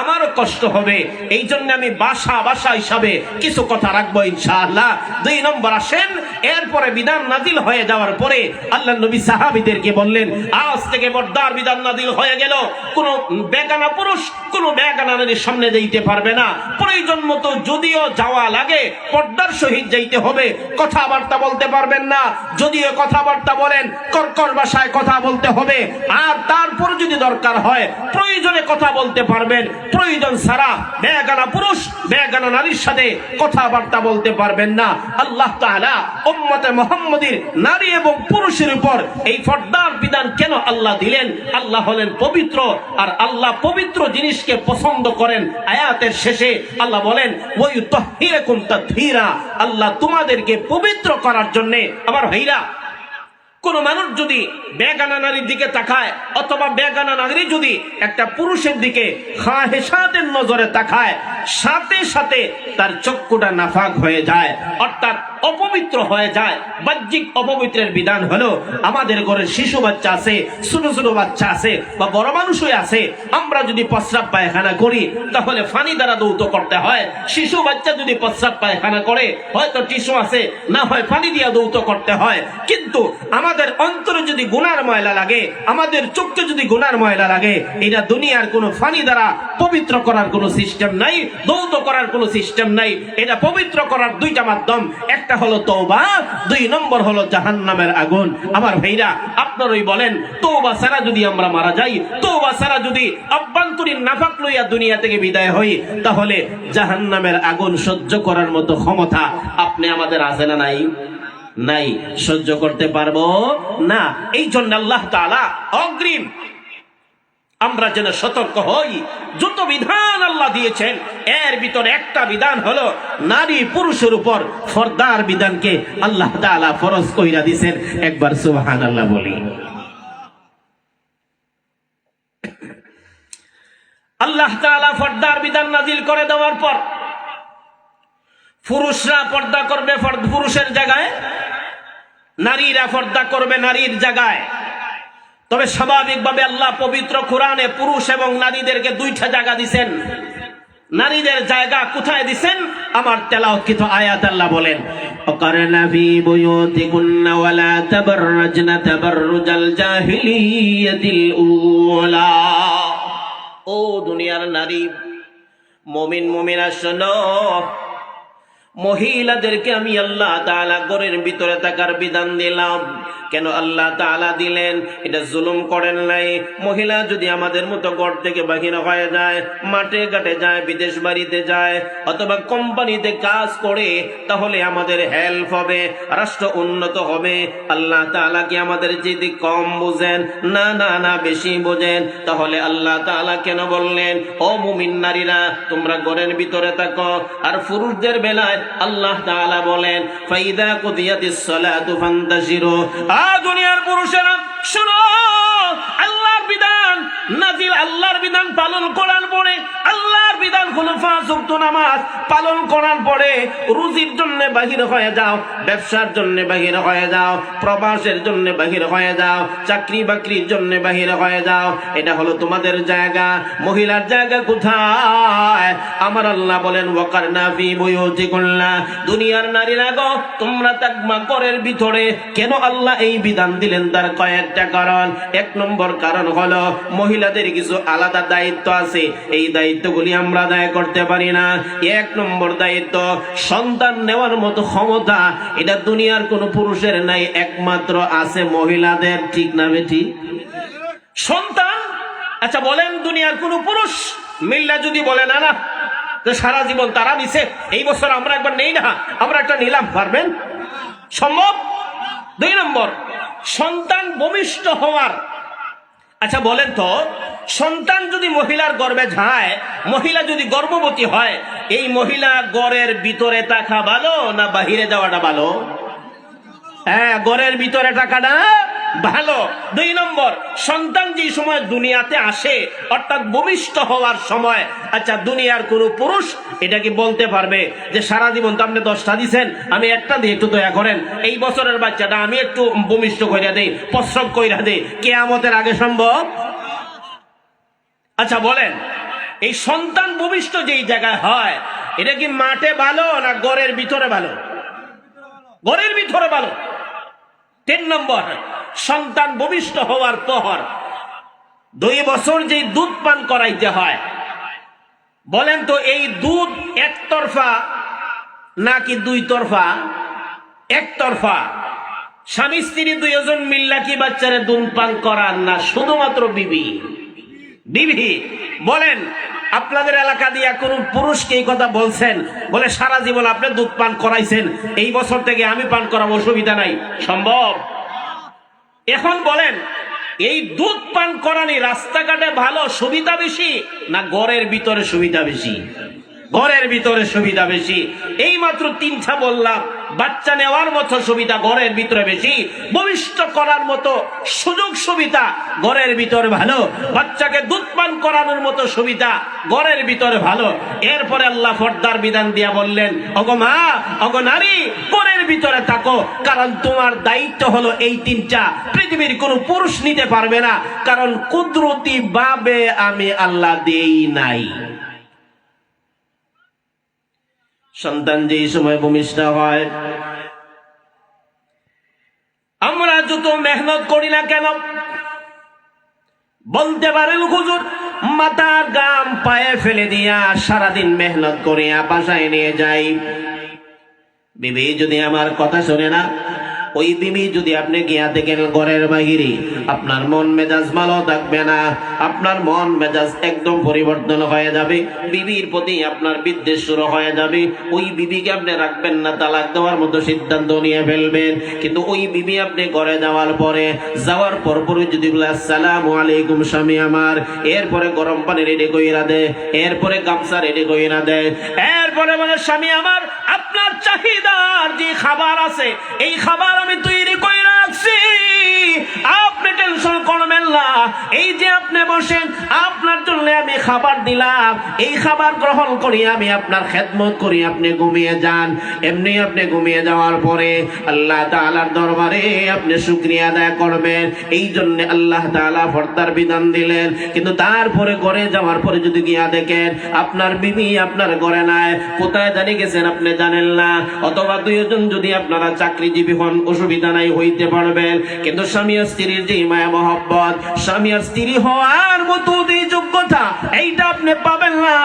আমারও কষ্ট হবে। এই জন্য আমি ভাষা হিসাবে কিছু কথা রাখবো ইনশাআল্লাহ। 2 নম্বর আসেন, এরপরে বিধান নাজিল হয়ে যাওয়ার পরে আল্লাহ নবী সাহাবীদেরকে বললেন, আজ থেকে পর্দার বিধান নাজিল হয়ে গেল। কোন বেগানা পুরুষ কোন বেগানা নারীর সামনে যাইতে পারবে না। প্রয়োজন মতো যদিও যাওয়া লাগে পর্দার সহিত যাইতে হবে, কথাবার্তা বলতে পারবেন না। যদিও কথাবার্তা বলেন কর্কর ভাষায় কথা বলতে হবে। আর তারপর যদি দরকার হয় প্রয়োজনে কথা বলতে পারবেন, প্রয়োজন ছাড়া বেগানা পুরুষ বেগানা নারীর সাথে কথাবার্তা বলতে পারবেন না। আল্লাহ তাআলা উম্মতে মুহাম্মাদীর নারী এবং পুরুষের উপর এই পর্দার বিধান কেন আল্লাহ দিলেন? আল্লাহ হলেন পবিত্র, আর আল্লাহ পবিত্র জিনিসকে পছন্দ করেন। আয়াতের শেষে আল্লাহ বলেন, ওয়া ইউতাহহিরুকুম তাতহীরা, আল্লাহ তোমাদেরকে পবিত্র করার জন্য। আমার ভাইরা, কোন মানুষ যদি বেগানা নারীর দিকে তাকায় অথবা বেগানা নারী যদি একটা পুরুষের দিকে খাহেসাতের নজরে তাকায়, সাথে সাথে তার চক্ষুটা নাফাক হয়ে যায়, অর্থাৎ অপবিত্র হয়ে যায়। বাহ্যিক অপবিত্রের বিধান হলো আমাদের ঘরে শিশু বাচ্চা আছে, ছোট ছোট বাচ্চা আছে বা বড় মানুষই আছে, আমরা যদি প্রস্রাব পায়খানা করি তাহলে পানি দ্বারা ধৌত করতে হয়। শিশু বাচ্চা যদি প্রস্রাব পায়খানা করে হয়তো টিস্যু আছে, না হয় পানি দিয়ে ধৌত করতে হয়। কিন্তু আমাদের অন্তরে যদি গুনার ময়লা লাগে, আমাদের চোখে যদি গুনার ময়লা লাগে, এটা দুনিয়ার কোনো পানি দ্বারা পবিত্র করার কোনো সিস্টেম নাই, ধৌত করার কোনো সিস্টেম নাই। এটা পবিত্র করার দুইটা মাধ্যম, একটা হলো তওবা, 2 নম্বর হলো জাহান্নামের আগুন। আমার ভাইরা, আপনারাই বলেন, তওবা ছাড়া যদি আমরা মারা যাই, তওবা ছাড়া যদি অভ্যন্তরীণ নাফাক লইয়া দুনিয়া থেকে বিদায় হই, তাহলে জাহান্নামের আগুন সহ্য করার মতো ক্ষমতা আপনি আমাদের আছে না নাই? নাই, সহ্য করতে পারবো না। এই জন্য আল্লাহ তাআলা অগ্রিম আমরা যেন সতর্ক হই। যত বিধান আল্লাহ দিয়েছেন এর ভিতরে একটা বিধান হলো নারী পুরুষের উপর পর্দার বিধানকে আল্লাহ তাআলা ফরজ কইরা দিয়েছেন। একবার সুবহানাল্লাহ বলি। আল্লাহ তাআলা পর্দার বিধান নাজিল করে দেওয়ার পর পুরুষরা পর্দা করবে পুরুষের জায়গায়, নারীরা পর্দা করবে নারীর জায়গায়। তবে স্বাভাবিকভাবে আল্লাহ পবিত্র কোরআনে পুরুষ এবং নারীদেরকে 2টা জায়গা দিবেন। নারীদের জায়গা কোথায় দিবেন? আমার তেলাওয়াতকৃত আয়াত আল্লাহ বলেন, ওয়াকারনা ফি বুয়ুতিকুন্না ওয়ালা তাবাররাজনা তাবাররুজাল জাহিলিয়াতিল উলা। ও দুনিয়ার নারী, মুমিন মুমিনা শোনো, মহিলাদেরকে আমি আল্লাহ তাআলা ঘরের ভিতরে থাকার বিধান দিলাম। কেন আল্লাহ তাআলা দিলেন? এটা জুলুম করেন নাই। মহিলা যদি আমাদের মতো ঘর থেকে বাহির হয়ে যায়, মাঠে ঘাটে যায়, বিদেশ বাড়িতে যায়, অথবা কোম্পানিতে কাজ করে, তাহলে আমাদের হেল্প হবে, রাষ্ট্র উন্নত হবে। আল্লাহ তাআলা কি আমাদের যদি কম বুঝেন? না না না, বেশি বোঝেন। তাহলে আল্লাহ তাআলা কেন বললেন, ও মুমিন নারীরা তোমরা ঘরের ভিতরে থাকো? আর পুরুষদের বেলায় আল্লাহ তাআলা বলেন, ফাইদা কুদিয়াতিস সালাতু ফান্তাশিরু। দুনিয়ার পুরুষেরা শুনো, আল্লাহর বিধান নাজিল, আল্লাহর বিধান পালন করার পরে, আল্লাহর বিধান হলো 5 ওয়াক্ত নামাজ পালন করার পরে রুজির জন্য বাহির হয়ে যাও, ব্যবসার জন্য বাহির হয়ে যাও, প্রবাসের জন্য বাহির হয়ে যাও, চাকরি বাকরির জন্য বাহির হয়ে যাও। এটা হলো তোমাদের জায়গা। মহিলার জায়গা কোথায়? আমার আল্লাহ বলেন, ওয়াকারনা ফি বুয়ুতিকুন্না। দুনিয়ার নারীরা গো, তোমরা তাকমা ঘরের ভিতরে। কেন আল্লাহ এই বিধান দিলেন? তার কয়েকটা কারণ। 1 নম্বর কারণ হলো মহিলাদের কিছু আলাদা দায়িত্ব আছে, এই দায়িত্বগুলি আমরা আদায় করতে পারি না। 1 নম্বর দায়িত্ব, সন্তান নেওয়ার মতো ক্ষমতা এটা দুনিয়ার কোন পুরুষের নাই, একমাত্র আছে মহিলাদের। ঠিক না বেটি? সন্তান, আচ্ছা বলেন, দুনিয়ার কোন পুরুষ মিল্লা যদি বলে না না সারা জীবন তারা নিছে, এই বছর আমরা একবার নেই না, আমরা একটা নিলাম, পারবেন? সম্ভব? 2 নম্বর, সন্তান ভূমিষ্ঠ হওয়ার। আচ্ছা বলেন তো, সন্তান যদি মহিলার গর্ভে যায়, মহিলা যদি গর্ভবতী হয়, এই মহিলা ঘরের ভিতরে থাকা ভালো না বাহিরে যাওয়াটা ভালো? হ্যাঁ, ঘরের ভিতরে থাকাটা ভালো। 2 নম্বর, সন্তান যে সময় দুনিয়াতে আসে, অর্থাৎ ভূমিষ্ঠ হওয়ার সময়, আচ্ছা দুনিয়ার কোন পুরুষ এটা কি বলতে পারবে যে সারা জীবন তো আপনি 10টা দিচ্ছেন, আমি একটা দিয়ে একটু দয়া করেন, এই বছরের বাচ্চাটা আমি একটু ভূমিষ্ঠ কইরা দেই, প্রসব কইরা দেই? কিয়ামতের আগে সম্ভব? আচ্ছা বলেন, এই সন্তান ভূমিষ্ঠ যেই জায়গায় হয়, এটা কি মাঠে ভালো না ঘরের ভিতরে ভালো? ঘরের ভিতরে ভালো। 3 নম্বর, সন্তান ভূমিষ্ঠ হওয়ার পর 2 বছর যেই দুধ পান করাইতে হয়, বলেন তো এই দুধ একতরফা নাকি 2 তরফা? একতরফা। স্বামী স্ত্রী 2 জন মিল্লা কি বাচ্চারে দুধ পান করান না শুধুমাত্র বিবি? বিবি। বলেন, আপনাদের এলাকা দিয়া কোন পুরুষকে এই কথা বলছেন, বলে সারা জীবন আপনি দুধ পান করাইছেন, এই বছর থেকে আমি পান করাবো, অসুবিধা নাই? সম্ভব? এখন বলেন, এই দুধ পান করানি রাস্তাঘাটে ভালো, সুবিধা বেশি না ঘরের ভিতরে সুবিধা বেশি? ঘরের ভিতরে সুবিধা বেশি। এই মাত্র 3টা বললাম, বাচ্চা নেওয়ার মতো সুবিধা ঘরের ভিতরে বেশি, ভবিষ্যৎ করার মতো সুযোগ সুবিধা ঘরের ভিতরে ভালো, বাচ্চাকে দুধ পান করানোর মতো সুবিধা ঘরের ভিতরে ভালো। এরপরে আল্লাহ পর্দার বিধান দিয়া বললেন, ওগো মা, ওগো নারী, ঘরের ভিতরে থাকো, কারণ তোমার দায়িত্ব হলো এই তিনটা, পৃথিবীর কোন পুরুষ নিতে পারবে না, কারণ কুদরতি ভাবে আমি আল্লাহ দেই নাই। সন্তান যেই সময় ভূমিষ্ঠ হয়, আমরা যত মেহনত করি না কেন, বলতে পারেন হুজুর মাথার গাম পায়ে ফেলে দিয়া সারাদিন মেহনত করিয়া বাসায় নিয়ে যাই, বিবি যদি আমার কথা শোনে না, ওই বিবি যদি আপনি গিয়া দেখেন ঘরের বাহিরে, আপনার মন মেজাজ ভালো থাকবে না, আপনার মন মেজাজ একদম পরিবর্তন হয়ে যাবে, বিবির প্রতি আপনার বিদ্বেষ শুরু হয়ে যাবে, ওই বিবিকে আপনি রাখবেন না, তালাক দেওয়ার মতো সিদ্ধান্ত নিয়ে ফেলবেন। কিন্তু ওই বিবি আপনি ঘরে যাওয়ার পরে যদি বলে আসসালামু আলাইকুম স্বামী আমার, এরপরে গরম পানি রেডি কইরা দেয়, এরপরে গামছা রেডি কইরা দেয়, এরপরে বলে স্বামী আমার আপনার চাহিদার যে খাবার আছে এই খাবার আমি তৈরি করে রাখছি, আপনি টেনশন করবেন না, এই যে আপনি বসেন আপনার জন্য আমি খাবার দিলাম, এই খাবার গ্রহণ করি আমি আপনার খেদমত করি, আপনি ঘুমিয়ে যান। এমনি আপনি ঘুমিয়ে যাওয়ার পরে আল্লাহ তাআলার দরবারে আপনি শুকরিয়া আদায় করবেন, এই জন্য আল্লাহ তাআলা পর্দার বিধান দিলেন। কিন্তু তারপরে ঘরে যাওয়ার পরে যদি গিয়া দেখেন আপনার বিবি আপনার ঘরে নাই, কোথায় জানি গেছেন আপনি জানেন না, অথবা দুইজন যদি আপনারা চাকরিজীবী হন অসুবিধা নাই, হইতে পারবেন, কিন্তু স্বামী আর স্ত্রীর যে মায়া মহব্বত, স্বামী আর স্ত্রী হওয়ার মতো যে যোগ্যতা, এইটা আপনি পাবেন না,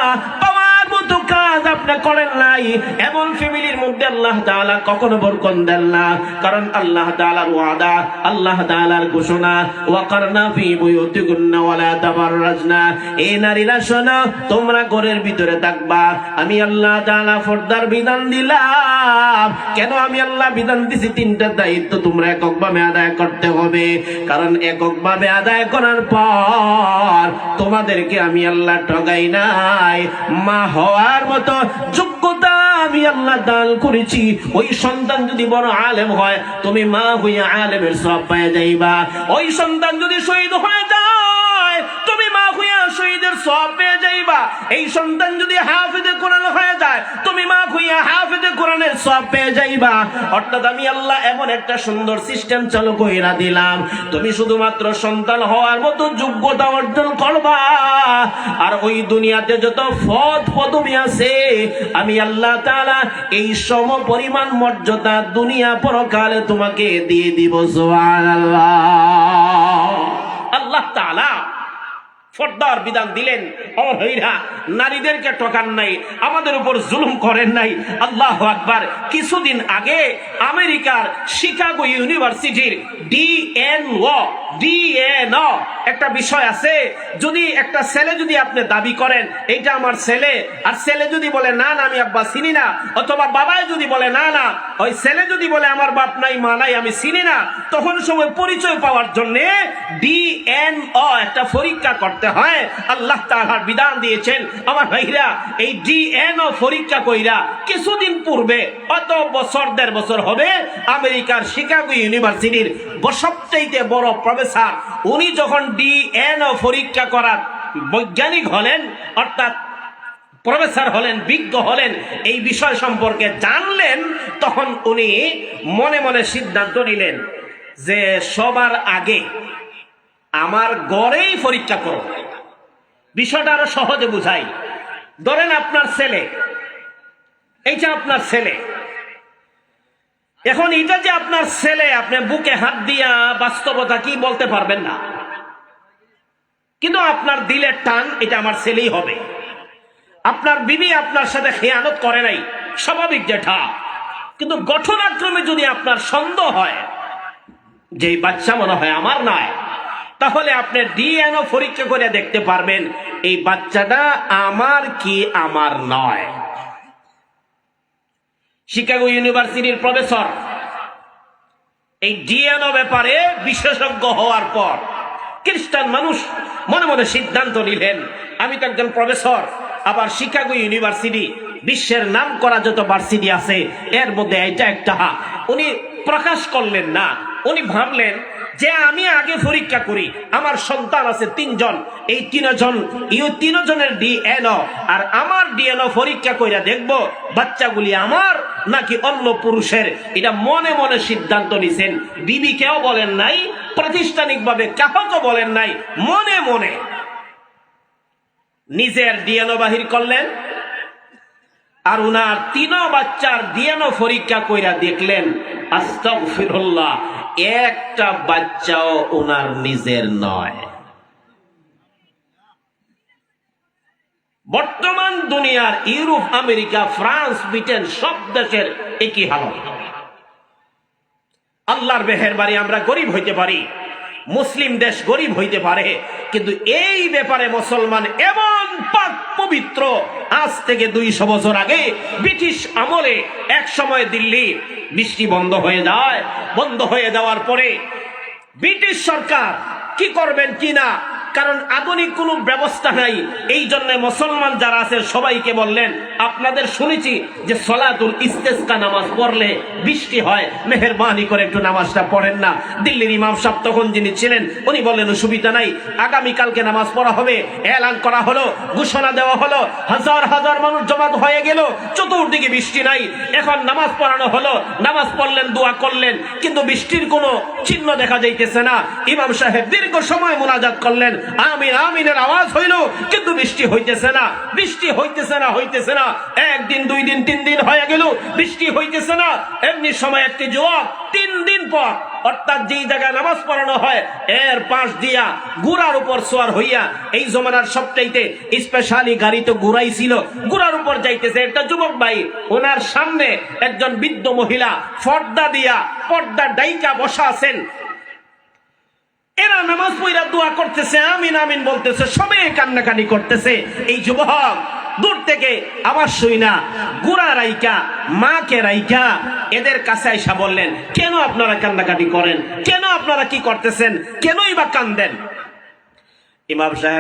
পাওয়ার মতো কাজ আপনি করেন নাই, এমন ফ্যামিলির মধ্যে আল্লাহ তাআলা কখনো বরকত দেন না। কারণ আল্লাহ তাআলার ওয়াদা, আল্লাহ তাআলার ঘোষণা, ওয়াকারনা ফি বুয়ুতিকুন্না ওয়ালা তাবাররাজনা, এই নারীরা শোনো তোমরা ঘরের ভিতরে থাকবা, আমি আল্লাহ তাআলা পর্দার বিধান দিলাম। কেন আমি আল্লাহ বিধান দিছি? তিনটা দায়িত্ব তোমরা এককভাবে আদায় করতে হবে, কারণ এককভাবে আদায় করার পর তোমাদেরকে আমি আল্লাহ ঠগাই নাই, মা হওয়ার মতো যোগ্যতা আমি আল্লাহ দান করেছি। ওই সন্তান যদি বড় আলেম হয়, তুমি মা হইয়া আলেমের সওয়াব পেয়ে যাইবা। ওই সন্তান যদি শহীদ হয়ে যায়, তুমি মা হইয়া শহীদের সওয়াব পেয়ে যাইবা। এই সন্তান যদি হাফেজে কোরআন হয়ে যায়, তুমি মা হইয়া হাফেজে কোরআনের সওয়াব পেয়ে যাইবা। অর্থাৎ আমি আল্লাহ এমন একটা সুন্দর সিস্টেম চালু কইরা দিলাম, তুমি শুধুমাত্র সন্তান হওয়ার মতো যোগ্যতা অর্জন করবা, আর ওই দুনিয়াতে যত পদ পদবী আছে আমি আল্লাহ তাআলা এই সম পরিমাণ মর্যাদা দুনিয়া পরকালে তোমাকে দিয়ে দিব। সুবহানাল্লাহ। আল্লাহ তাআলা পর্দার বিধান দিলেন, আমার ভাইরা নারীদেরকে ঠকান নাই, আমাদের উপর জুলুম করেন নাই। আল্লাহু আকবার। কিছুদিন আগে আমেরিকার শিকাগো ইউনিভার্সিটির ডিএনও একটা বিষয় আছে, যদি একটা ছেলে যদি আপনি দাবি করেন এইটা আমার ছেলে, আর ছেলে যদি বলে না না আমি আব্বা চিনি না, অথবা বাবাই যদি বলে না না, ওই ছেলে যদি বলে আমার বাপ নাই মা নাই আমি চিনি না, তখন সময় পরিচয় পাওয়ার জন্য ডিএনও একটা পরীক্ষা করতে হয়। আল্লাহ তাআলার বিধান দিয়েছেন আমার ভাইরা, এই ডিএনও পরীক্ষা কইরা কিছুদিন পূর্বে, অত বছর 1.5 বছর হবে, আমেরিকার শিকাগো ইউনিভার্সিটির সবচাইতে বড় প্রফেসর, উনি যখন ডিএনও পরীক্ষা করার বৈজ্ঞানিক হলেন, অর্থাৎ প্রফেসর হলেন, বিজ্ঞ হলেন, এই বিষয় সম্পর্কে জানলেন, তখন উনি মনে মনে সিদ্ধান্ত নিলেন যে সবার আগে আমার ঘরেই পরীক্ষা করো। বিষয়টা আরো সহজে বুঝাই। ধরেন আপনার ছেলে, এইটা আপনার ছেলে, এখন এটা যে আপনার ছেলে, আপনি বুকে হাত দিয়া বাস্তবতা কি বলতে পারবেন না, কিন্তু আপনার দিলের টান এটা আমার ছেলেই হবে। আপনার বিবি আপনার সাথে খেয়ানত করে নাই, স্বাভাবিক যেটা, কিন্তু ঘটনাক্রমে যদি আপনার সন্দেহ হয় যে এই বাচ্চা মনে হয় আমার নয়, তাহলে আপনি ডিএনও পরীক্ষা করে দেখতে পারবেন এই বাচ্চাটা আমার কি আমার নয়। শিকাগো ইউনিভার্সিটির প্রফেসর এই ডিএনও ব্যাপারে বিশেষজ্ঞ হওয়ার পর খ্রিস্টান মানুষ মনে মনে সিদ্ধান্ত নিলেন, আমি তো একজন প্রফেসর, আবার শিকাগো ইউনিভার্সিটি বিশ্বের নাম করা যত ভার্সিটি আছে এর মধ্যে এটা একটা। উনি প্রকাশ করলেন না, উনি ভাবলেন যে আমি আগে পরীক্ষা করি, আমার সন্তান আছে 3 জন, এই 3 জনের ডিএনএ আর আমার ডিএনএ পরীক্ষা কইরা দেখবো বাচ্চাগুলি আমার নাকি অন্য পুরুষের। এটা মনে মনে সিদ্ধান্ত নিছেন, বিবিকেও বলেন নাই, প্রাতিষ্ঠানিকভাবে কাউকে বলেন নাই, মনে মনে নিজের ডিএনএ বাহির করলেন। আর উনার 3 বাচ্চার ডিএনএ পরীক্ষা কইরা দেখলেন আস্তাগফিরুল্লাহ, একটা বাচ্চাও উনার নিজের নয়। বর্তমান দুনিয়ার ইউরোপ, আমেরিকা, ফ্রান্স, ব্রিটেন সব দেশের একই হালত। আল্লাহর মেহেরবানি আমরা গরিব হইতে পারি, মুসলিম দেশ গরিব হইতে পারে, কিন্তু এই ব্যাপারে মুসলমান এমন পাক পবিত্র। আজ থেকে 200 বছর আগে ব্রিটিশ আমলে এক সময় দিল্লি বৃষ্টি বন্ধ হয়ে যায়, বন্ধ হয়ে যাওয়ার পরে ব্রিটিশ সরকার কি করবেন কিনা, কারণ আধুনিক কোনো ব্যবস্থা নাই, এই জন্য মুসলমান যারা আছে সবাইকে বললেন আপনাদের শুনেছি যে সলাতুল ইস্তেসকা নামাজ পড়লে বৃষ্টি হয়, মেহেরবানি করে একটু নামাজটা পড়েন না। দিল্লির ইমাম সাহেব তখন যিনি ছিলেন উনি বললেন অসুবিধা নাই, আগামীকালকে নামাজ পড়া হবে। এলান করা হলো, ঘোষণা দেওয়া হলো, হাজার হাজার মানুষ জমাত হয়ে গেল, চতুর্দিকে বৃষ্টি নাই। এখন নামাজ পড়ানো হলো, নামাজ পড়লেন, দোয়া করলেন, কিন্তু বৃষ্টির কোনো চিহ্ন দেখা যাইতেছে না। ইমাম সাহেব দীর্ঘ সময় মুনাজাত করলেন, আমিন আমিনের আওয়াজ হইল, কিন্তু বৃষ্টি হইতেছে না, বৃষ্টি হইতেছে না, হইতেছে না। 1 দিন 2 দিন 3 দিন হয়ে গেল, বৃষ্টি হইতেছে না। এমনি সময় একটি যুবক 3 দিন পর, অর্থাৎ যেই জায়গায় নামাজ পড়ানো হয় এর পাশ দিয়া গুড়ার উপর সোয়ার হইয়া, এই জমানার সবচাইতে স্পেশালি গাড়ি তো গুড়াই ছিল, গুড়ার উপর যাইতেছে একটা যুবক ভাই, ওনার সামনে একজন বৃদ্ধ মহিলা পর্দা দিয়া, পর্দা ডাইকা বসা আছেন। এরা নামাজ পড়া দোয়া করতেছে, আমিন আমিন বলতেছে, সবাই কান্নাকানি করতেছে। এই যুবক দূর থেকে আবার শুই না গুড়া রাইকা, মাকে রাইকা এদের কাছে আইসা বললেন, কেন আপনারা কান্নাকাটি করেন, কেন আপনারা কি করতেছেন, কেনই বা কান্দেন? ইমাম সাহেব